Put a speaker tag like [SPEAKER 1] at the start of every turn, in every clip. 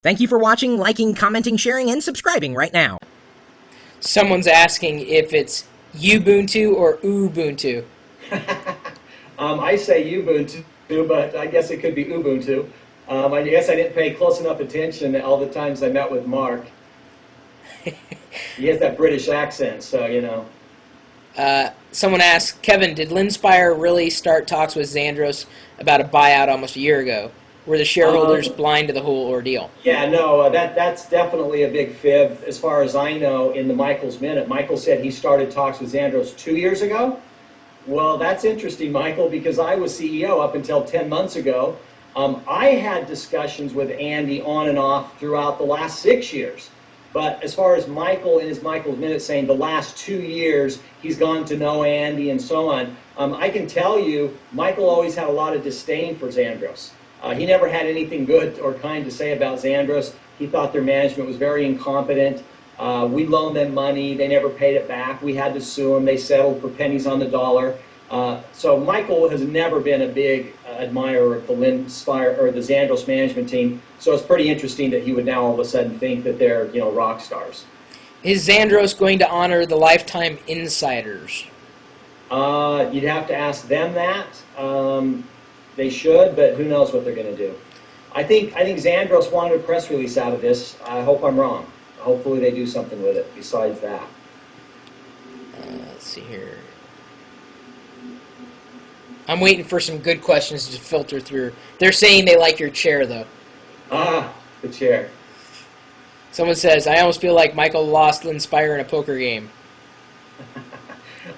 [SPEAKER 1] Thank you for watching, liking, commenting, sharing, and subscribing right now.
[SPEAKER 2] Someone's asking if it's Ubuntu or Ubuntu.
[SPEAKER 3] I say Ubuntu, but I guess it could be Ubuntu. I guess I didn't pay close enough attention all the times I met with Mark. He has that British accent, so, you know.
[SPEAKER 2] Someone asked, Kevin, did Linspire really start talks with Xandros about a buyout almost a year ago? Were the shareholders blind to the whole ordeal?
[SPEAKER 3] Yeah, no, that's definitely a big fib. As far as I know, in the Michael's Minute, Michael said he started talks with Xandros 2 years ago. Well, that's interesting, Michael, because I was CEO up until 10 months ago. I had discussions with Andy on and off throughout the last 6 years. But as far as Michael in his Michael's Minute saying the last 2 years he's gone to know Andy and so on, I can tell you Michael always had a lot of disdain for Xandros. He never had anything good or kind to say about Xandros. He thought their management was very incompetent. We loaned them money. They never paid it back. We had to sue them. They settled for pennies on the dollar. So Michael has never been a big admirer of the Linspire or the Xandros management team. So it's pretty interesting that he would now all of a sudden think that they're, you know, rock stars.
[SPEAKER 2] Is Xandros going to honor the lifetime insiders?
[SPEAKER 3] You'd have to ask them that. They should, but who knows what they're going to do. I think Xandros wanted a press release out of this. I hope I'm wrong. Hopefully they do something with it besides that.
[SPEAKER 2] Let's see here. I'm waiting for some good questions to filter through. They're saying they like your chair, though.
[SPEAKER 3] Ah, the chair.
[SPEAKER 2] Someone says, I almost feel like Michael lost Linspire in a poker game.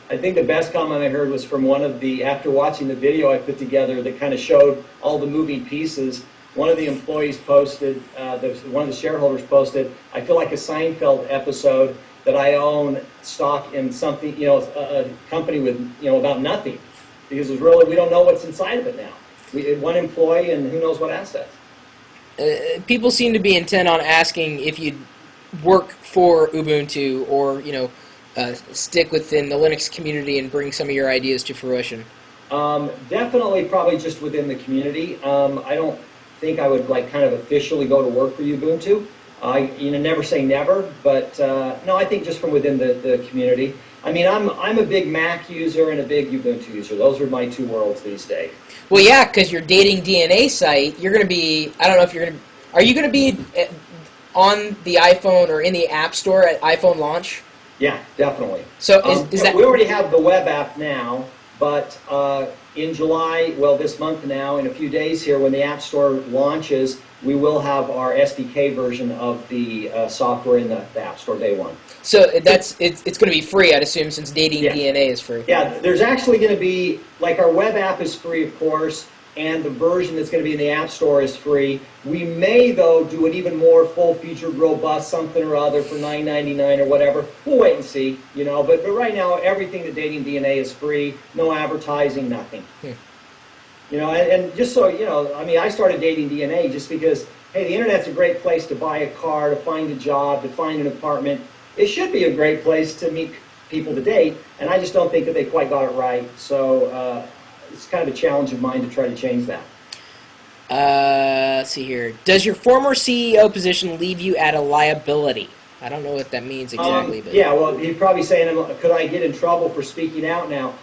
[SPEAKER 3] I think the best comment I heard was from one of the, after watching the video I put together that kind of showed all the moving pieces, one of the employees posted, one of the shareholders posted, I feel like a Seinfeld episode that I own stock in something, you know, a company with, you know, about nothing. Because it's really, we don't know what's inside of it now. One employee and who knows what assets.
[SPEAKER 2] People seem to be intent on asking if you'd work for Ubuntu or, you know, stick within the Linux community and bring some of your ideas to fruition.
[SPEAKER 3] Definitely probably just within the community. I don't think I would like kind of officially go to work for Ubuntu. You know, never say never, but no, I think just from within the community. I mean, I'm a big Mac user and a big Ubuntu user. Those are my two worlds these days.
[SPEAKER 2] Well, yeah, because your Dating DNA site, you're going to be, I don't know if you're going to, are you going to be on the iPhone or in the App Store at iPhone launch?
[SPEAKER 3] Yeah, definitely.
[SPEAKER 2] So is that...
[SPEAKER 3] We already have the web app now, but in July, well, this month now, in a few days here, when the App Store launches, we will have our SDK version of the software in the App Store day one.
[SPEAKER 2] So it's going to be free, I'd assume, since Dating DNA is free.
[SPEAKER 3] Yeah, there's actually going to be, like our web app is free, of course, and the version that's going to be in the App Store is free. We may, though, do an even more full-featured, robust something or other for $9.99 or whatever. We'll wait and see, you know. But right now, everything that Dating DNA is free, no advertising, nothing. You know, and just so, you know, I mean, I started Dating DNA just because, hey, the Internet's a great place to buy a car, to find a job, to find an apartment. It should be a great place to meet people to date, and I just don't think that they quite got it right. So it's kind of a challenge of mine to try to change that.
[SPEAKER 2] Let's see here. Does your former CEO position leave you at a liability? I don't know what that means exactly. But
[SPEAKER 3] yeah, well, you're probably saying, could I get in trouble for speaking out now?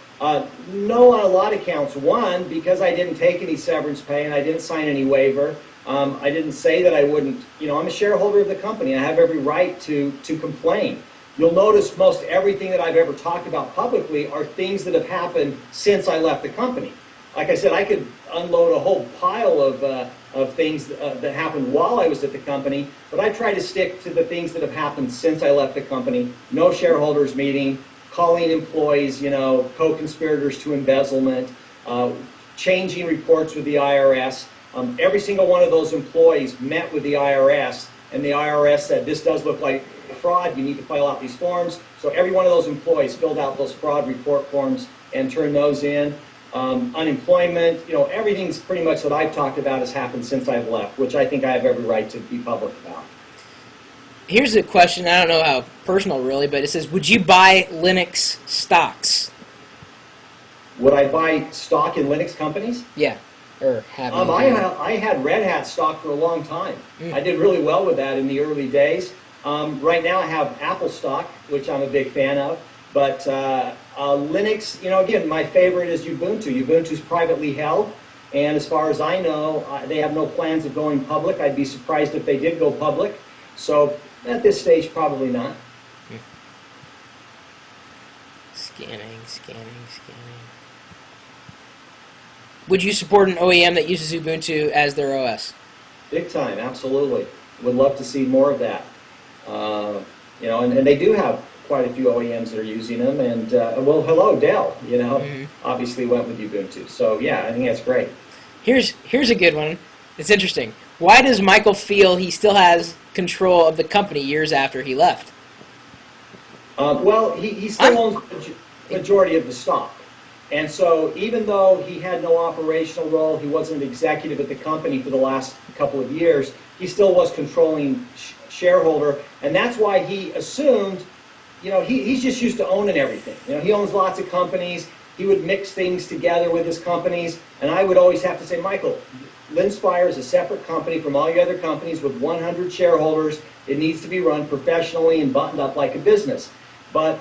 [SPEAKER 3] No, on a lot of counts. One, because I didn't take any severance pay and I didn't sign any waiver. I didn't say that I wouldn't. You know, I'm a shareholder of the company. I have every right to complain. You'll notice most everything that I've ever talked about publicly are things that have happened since I left the company. Like I said, I could unload a whole pile of things that happened while I was at the company, but I try to stick to the things that have happened since I left the company. No shareholders meeting, calling employees, you know, co-conspirators to embezzlement, changing reports with the IRS. Every single one of those employees met with the IRS, and the IRS said, this does look like fraud, you need to fill out these forms. So every one of those employees filled out those fraud report forms and turned those in. Unemployment, you know, everything's pretty much that I've talked about has happened since I've left, which I think I have every right to be public about.
[SPEAKER 2] Here's a question, I don't know how personal really, but it says, would you buy Linux stocks?
[SPEAKER 3] Would I buy stock in Linux companies?
[SPEAKER 2] Yeah. or have you?
[SPEAKER 3] I had Red Hat stock for a long time. I did really well with that in the early days. Right now I have Apple stock, which I'm a big fan of. But Linux, again, my favorite is Ubuntu. Ubuntu's privately held. And as far as I know, they have no plans of going public. I'd be surprised if they did go public. So at this stage, probably not.
[SPEAKER 2] Scanning. Would you support an OEM that uses Ubuntu as their OS?
[SPEAKER 3] Big time, absolutely. Would love to see more of that. And they do have quite a few OEMs that are using them. And, well, hello, Dell, obviously went with Ubuntu. So, yeah, I think that's great.
[SPEAKER 2] Here's a good one. It's interesting. Why does Michael feel he still has control of the company years after he left?
[SPEAKER 3] Well, he still owns the majority of the stock. And so even though he had no operational role, he wasn't an executive at the company for the last couple of years, he still was controlling shareholder. And that's why he assumed, he's just used to owning everything. He owns lots of companies. He would mix things together with his companies. And I would always have to say, Michael, Linspire is a separate company from all your other companies with 100 shareholders. It needs to be run professionally and buttoned up like a business. But,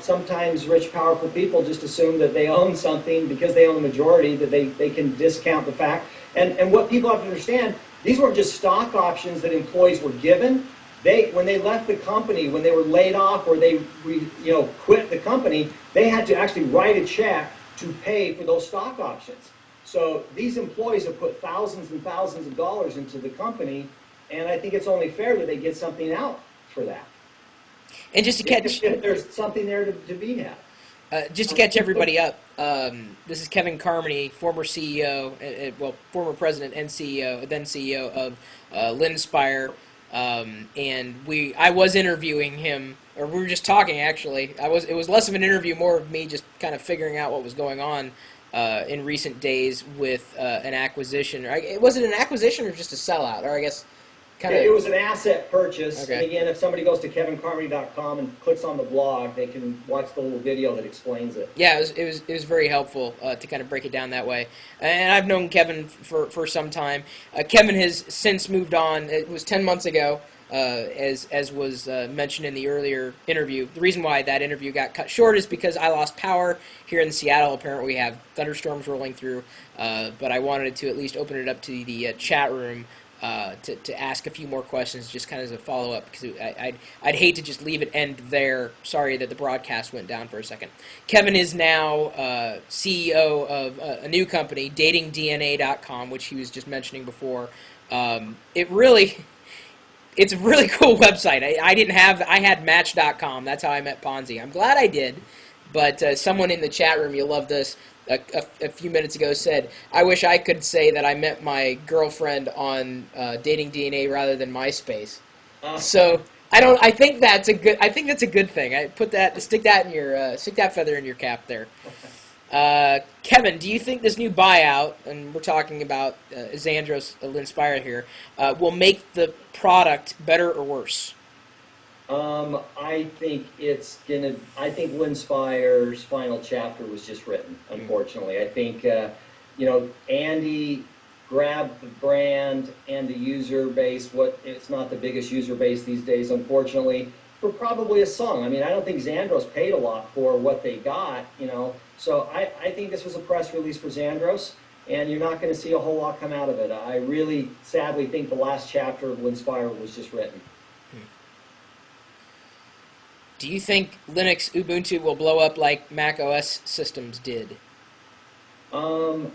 [SPEAKER 3] sometimes rich, powerful people just assume that they own something because they own the majority, that they can discount the fact. And what people have to understand, these weren't just stock options that employees were given. When they left the company, when they were laid off or they quit the company, they had to actually write a check to pay for those stock options. So these employees have put thousands and thousands of dollars into the company, and I think it's only fair that they get something out for that.
[SPEAKER 2] And just to catch,
[SPEAKER 3] if there's something there to be had.
[SPEAKER 2] Just to catch everybody up, this is Kevin-Carmony, former CEO, former president and CEO, then CEO of Linspire, and I was interviewing him, or we were just talking actually. It was less of an interview, more of me just kind of figuring out what was going on in recent days with an acquisition. Was it an acquisition or just a sellout? Or I guess.
[SPEAKER 3] It was an asset purchase.
[SPEAKER 2] Okay.
[SPEAKER 3] And again, if somebody goes to kevin-carmony.com and clicks on the blog, they can watch the little video that explains it.
[SPEAKER 2] Yeah, it was very helpful to kind of break it down that way. And I've known Kevin for some time. Kevin has since moved on. It was 10 months ago, as was mentioned in the earlier interview. The reason why that interview got cut short is because I lost power here in Seattle. Apparently we have thunderstorms rolling through, but I wanted to at least open it up to the chat room to ask a few more questions, just kind of as a follow-up, because I'd hate to just leave it end there. Sorry that the broadcast went down for a second. Kevin is now CEO of a new company, datingdna.com, which he was just mentioning before. It's a really cool website. I had Match.com. That's how I met Ponzi. I'm glad I did, but someone in the chat room, you love this, a few minutes ago said, I wish I could say that I met my girlfriend on Dating DNA rather than MySpace. So I think that's a good thing. Stick that feather in your cap there. Kevin, do you think this new buyout, and we're talking about Xandros Linspire here, will make the product better or worse?
[SPEAKER 3] I think Linspire's final chapter was just written, unfortunately. I think, Andy grabbed the brand and the user base. It's not the biggest user base these days, unfortunately, for probably a song. I mean, I don't think Xandros paid a lot for what they got, So I think this was a press release for Xandros, and you're not going to see a whole lot come out of it. I really, sadly, think the last chapter of Linspire was just written.
[SPEAKER 2] Do you think Linux Ubuntu will blow up like Mac OS systems did?
[SPEAKER 3] The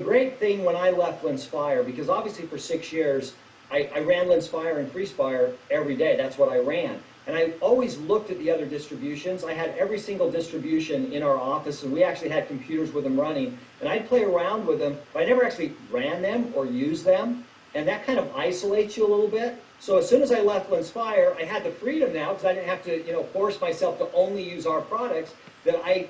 [SPEAKER 3] great thing when I left Linspire, because obviously for 6 years, I ran Linspire and FreeSpire every day. That's what I ran. And I always looked at the other distributions. I had every single distribution in our office, and we actually had computers with them running. And I'd play around with them, but I never actually ran them or used them. And that kind of isolates you a little bit. So as soon as I left Linspire, I had the freedom now, because I didn't have to, force myself to only use our products, that I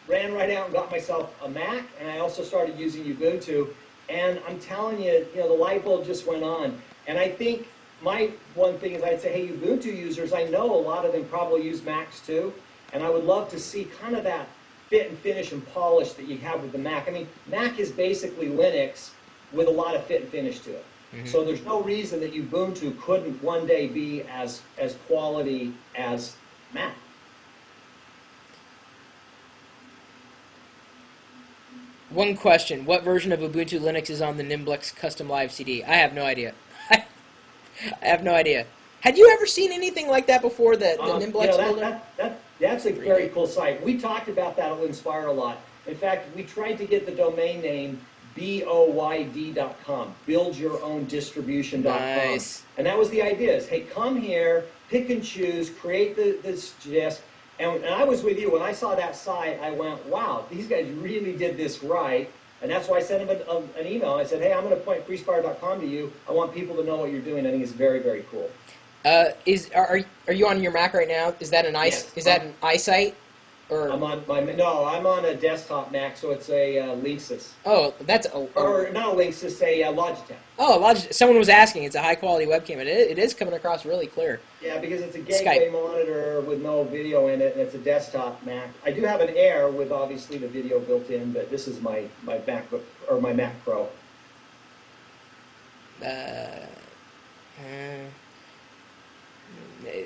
[SPEAKER 3] ran right out and got myself a Mac, and I also started using Ubuntu. And I'm telling you, the light bulb just went on. And I think my one thing is I'd say, hey, Ubuntu users, I know a lot of them probably use Macs too, and I would love to see kind of that fit and finish and polish that you have with the Mac. I mean, Mac is basically Linux with a lot of fit and finish to it. So there's no reason that Ubuntu couldn't one day be as quality as Mac.
[SPEAKER 2] One question: what version of Ubuntu Linux is on the Nimblex Custom Live CD? I have no idea. I have no idea. Had you ever seen anything like that before? The Nimblex builder?
[SPEAKER 3] That's a very cool site. We talked about that at Linspire a lot. In fact, we tried to get the domain name BOYD.com, buildyourowndistribution.com.
[SPEAKER 2] Nice.
[SPEAKER 3] And that was the idea is, hey, come here, pick and choose, create this disk. And I was with you. When I saw that site, I went, wow, these guys really did this right. And that's why I sent them an email. I said, hey, I'm going to point freespire.com to you. I want people to know what you're doing. I think it's very, very cool.
[SPEAKER 2] Are you on your Mac right now? Is that an iSite? Or
[SPEAKER 3] I'm on a desktop Mac, so it's a Linksys.
[SPEAKER 2] Oh, that's
[SPEAKER 3] or not a Linksys, a Logitech.
[SPEAKER 2] Oh, Logitech. Someone was asking. It's a high quality webcam, and it is coming across really clear.
[SPEAKER 3] Yeah, because it's a gateway monitor with no video in it, and it's a desktop Mac. I do have an Air with obviously the video built in, but this is my MacBook or my Mac Pro.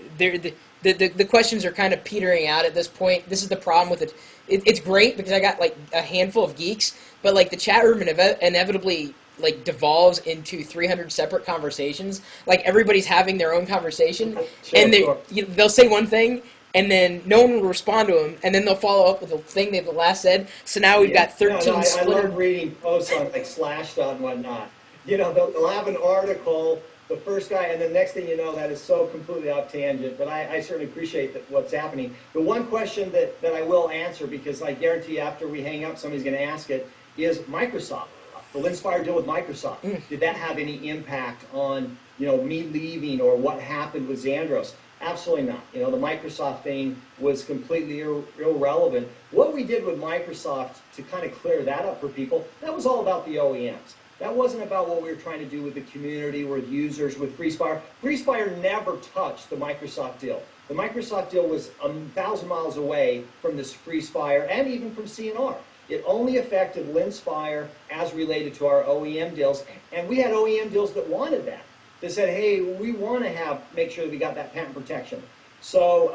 [SPEAKER 2] The questions are kind of petering out at this point. This is the problem with it. It's great because I got like a handful of geeks, but like the chat room inevitably like devolves into 300 separate conversations. Like everybody's having their own conversation, and they'll say one thing, and then no one will respond to them, and then they'll follow up with the thing they last said. So now we've got 13
[SPEAKER 3] I
[SPEAKER 2] splintered.
[SPEAKER 3] love reading posts on like Slashdot and whatnot. They'll have an article, the first guy, and the next thing you know, that is so completely off tangent. But I certainly appreciate what's happening. The one question that I will answer, because I guarantee after we hang up, somebody's going to ask it, is Microsoft. The Linspire deal with Microsoft. Did that have any impact on me leaving or what happened with Xandros? Absolutely not. The Microsoft thing was completely irrelevant. What we did with Microsoft to kind of clear that up for people, that was all about the OEMs. That wasn't about what we were trying to do with the community, with users, with FreeSpire. FreeSpire never touched the Microsoft deal. The Microsoft deal was 1,000 miles away from this FreeSpire and even from CNR. It only affected Linspire as related to our OEM deals, and we had OEM deals that wanted that. They said, hey, we want to make sure that we got that patent protection. So,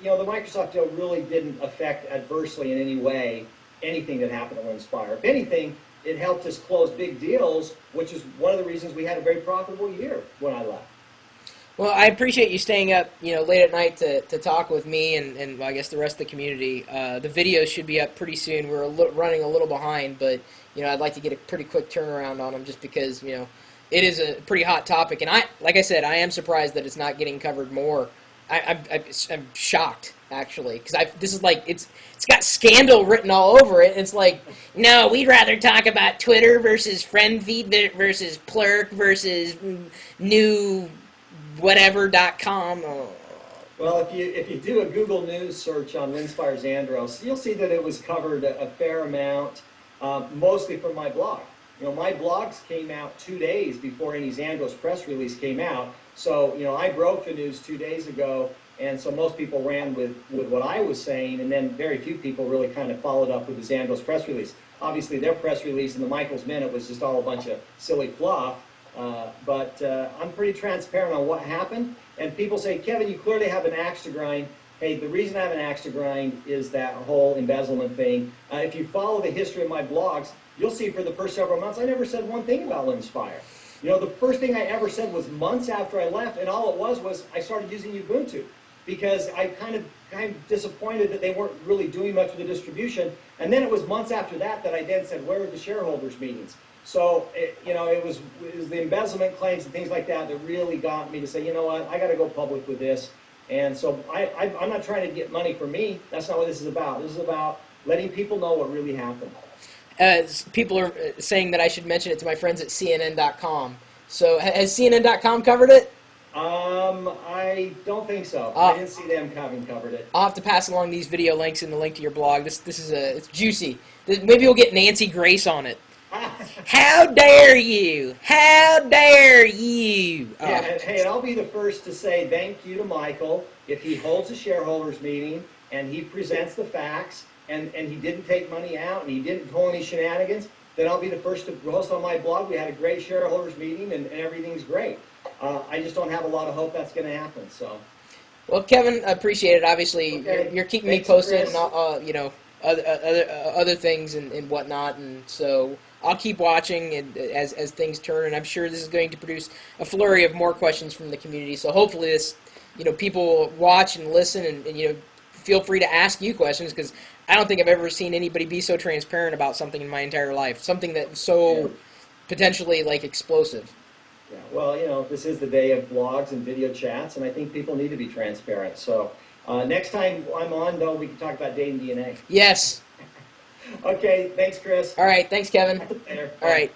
[SPEAKER 3] the Microsoft deal really didn't affect adversely in any way anything that happened at Linspire. If anything, it helped us close big deals, which is one of the reasons we had a very profitable year when I left.
[SPEAKER 2] Well, I appreciate you staying up, late at night to talk with me and I guess the rest of the community. The videos should be up pretty soon. We're running a little behind, but I'd like to get a pretty quick turnaround on them just because it is a pretty hot topic. And like I said, I am surprised that it's not getting covered more. I'm shocked actually because this is like it's got scandal written all over it. It's like, no, we'd rather talk about Twitter versus friend feed versus Plurk versus new whatever.com.
[SPEAKER 3] Well, if you do a Google News search on Linspire Xandros, you'll see that it was covered a fair amount, mostly from my blog. My blogs came out 2 days before any Xandros press release came out. So, I broke the news 2 days ago, and so most people ran with what I was saying, and then very few people really kind of followed up with the Xandros press release. Obviously, their press release in the Michael's Minute was just all a bunch of silly fluff, but I'm pretty transparent on what happened. And people say, Kevin, you clearly have an axe to grind. Hey, the reason I have an axe to grind is that whole embezzlement thing. If you follow the history of my blogs, you'll see for the first several months, I never said one thing about Linspire. The first thing I ever said was months after I left, and all it was I started using Ubuntu because I kind of disappointed that they weren't really doing much with the distribution. And then it was months after that I then said, where are the shareholders meetings? So, it was the embezzlement claims and things like that really got me to say, you know what, I got to go public with this. And so I'm not trying to get money for me. That's not what this is about. This is about letting people know what really happened.
[SPEAKER 2] People are saying that I should mention it to my friends at CNN.com. So has CNN.com covered it?
[SPEAKER 3] I don't think so. I didn't see them having covered it.
[SPEAKER 2] I'll have to pass along these video links and the link to your blog. This is it's juicy. Maybe we'll get Nancy Grace on it. How dare you? How dare you?
[SPEAKER 3] Yeah, and I'll be the first to say thank you to Michael if he holds a shareholders meeting and he presents the facts. and he didn't take money out and he didn't pull any shenanigans, then I'll be the first to post on my blog. We had a great shareholders meeting and everything's great. I just don't have a lot of hope that's going to happen. So.
[SPEAKER 2] Well, Kevin, I appreciate it. Obviously,
[SPEAKER 3] Okay.
[SPEAKER 2] you're keeping
[SPEAKER 3] Thanks,
[SPEAKER 2] me posted,
[SPEAKER 3] Chris.
[SPEAKER 2] and other things and whatnot, and so I'll keep watching and as things turn. And I'm sure this is going to produce a flurry of more questions from the community. So hopefully, this people watch and listen, and feel free to ask you questions, because I don't think I've ever seen anybody be so transparent about something in my entire life. Something that's so potentially explosive.
[SPEAKER 3] Yeah, well, this is the day of blogs and video chats, and I think people need to be transparent. So next time I'm on, though, we can talk about data and DNA.
[SPEAKER 2] Yes.
[SPEAKER 3] Okay, thanks, Chris.
[SPEAKER 2] All right. Thanks, Kevin.
[SPEAKER 3] Later.
[SPEAKER 2] All right.